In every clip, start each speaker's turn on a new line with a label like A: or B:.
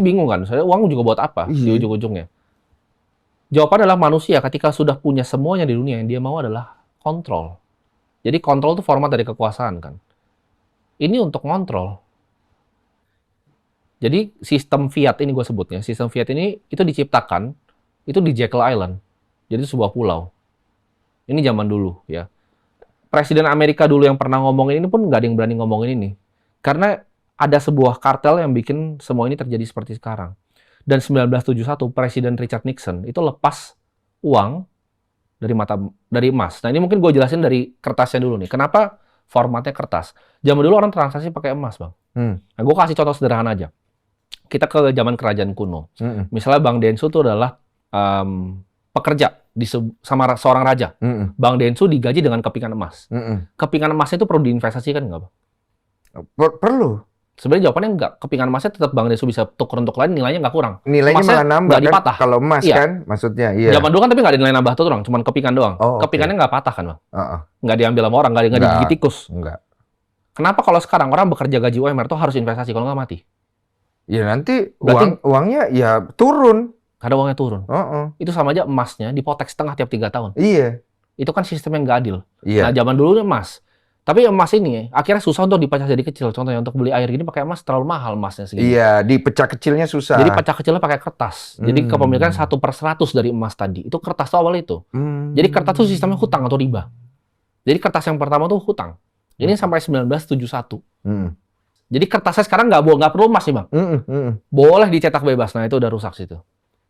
A: bingung kan, saya uang juga buat apa di
B: Iya.
A: ujung-ujungnya? Jawaban adalah manusia ketika sudah punya semuanya di dunia, yang dia mau adalah kontrol. Jadi kontrol itu format dari kekuasaan kan. Ini untuk kontrol. Jadi sistem fiat ini gue sebutnya, sistem fiat ini itu diciptakan itu di Jekyll Island. Jadi sebuah pulau. Ini zaman dulu ya. Presiden Amerika dulu yang pernah ngomongin ini pun nggak ada yang berani ngomongin ini. Karena ada sebuah kartel yang bikin semua ini terjadi seperti sekarang. Dan 1971 Presiden Richard Nixon itu lepas uang dari emas. Nah ini mungkin gue jelasin dari kertasnya dulu nih. Kenapa formatnya kertas? Zaman dulu orang transaksi pakai emas, Bang. Nah gue kasih contoh sederhana aja. Kita ke zaman kerajaan kuno. Misalnya Bang Densu itu adalah pekerja sama seorang raja. Bang Densu digaji dengan kepingan emas. Kepingan emasnya itu perlu diinvestasikan nggak, Bang?
B: Perlu.
A: Sebenarnya jawabannya enggak. Kepingan emasnya tetap Bang Densu bisa tuker untuk lain, nilainya nggak kurang.
B: Nilainya
A: Emasnya
B: malah nambah
A: nggak
B: kan?
A: dipatah.
B: Kalau emas
A: Iya.
B: kan, maksudnya. Iya.
A: Zaman dulu kan tapi nggak ada nilai nambah tuh, Bang. Cuman kepingan doang.
B: Oh,
A: Kepingannya nggak patah kan, Bang?
B: Heeh.
A: Nggak diambil sama orang, nggak digigit tikus.
B: Enggak.
A: Kenapa kalau sekarang orang bekerja gaji UMR tuh harus investasi, kalau nggak mati?
B: Ya nanti
A: Berarti-
B: uangnya ya turun.
A: Karena uangnya turun.
B: Heeh.
A: Itu sama aja emasnya dipotek setengah tiap 3 tahun.
B: Iya.
A: Itu kan sistem yang nggak adil.
B: Iya.
A: Nah, zaman dulu emas. Tapi emas ini akhirnya susah untuk dipecah jadi kecil. Contohnya untuk beli air gini pakai emas terlalu mahal emasnya segini.
B: Iya, dipecah kecilnya susah.
A: Jadi pecah kecilnya pakai kertas. Jadi kepemilikan 1/100 dari emas tadi. Itu kertas tuh awal itu. Jadi kertas tuh sistemnya hutang atau riba. Jadi kertas yang pertama tuh hutang. Ini sampai 1971. Jadi kertasnya sekarang nggak perlu emas nih, Bang. Boleh dicetak bebas. Nah, itu udah rusak situ.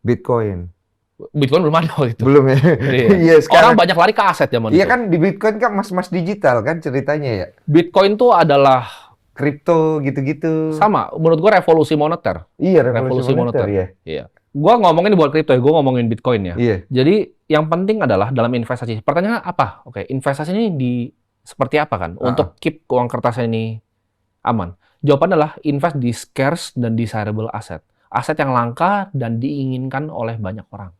B: Bitcoin.
A: Bitcoin belum ada waktu itu.
B: Belum ya?
A: Iya.
B: Iya,
A: Orang
B: sekarang.
A: banyak lari ke aset zaman
B: Iya
A: itu.
B: kan di Bitcoin kan emas-emas digital kan ceritanya ya.
A: Bitcoin tuh adalah
B: Kripto gitu-gitu.
A: sama, menurut gua revolusi moneter.
B: Iya, revolusi moneter ya.
A: Iya. Gua ngomongin buat kripto ya, gua ngomongin Bitcoin ya.
B: Iya.
A: Jadi yang penting adalah dalam investasi. Pertanyaannya apa? Oke, investasi ini seperti apa kan? Untuk keep uang kertasnya ini aman. Jawaban adalah invest di scarce dan desirable asset. Aset yang langka dan diinginkan oleh banyak orang.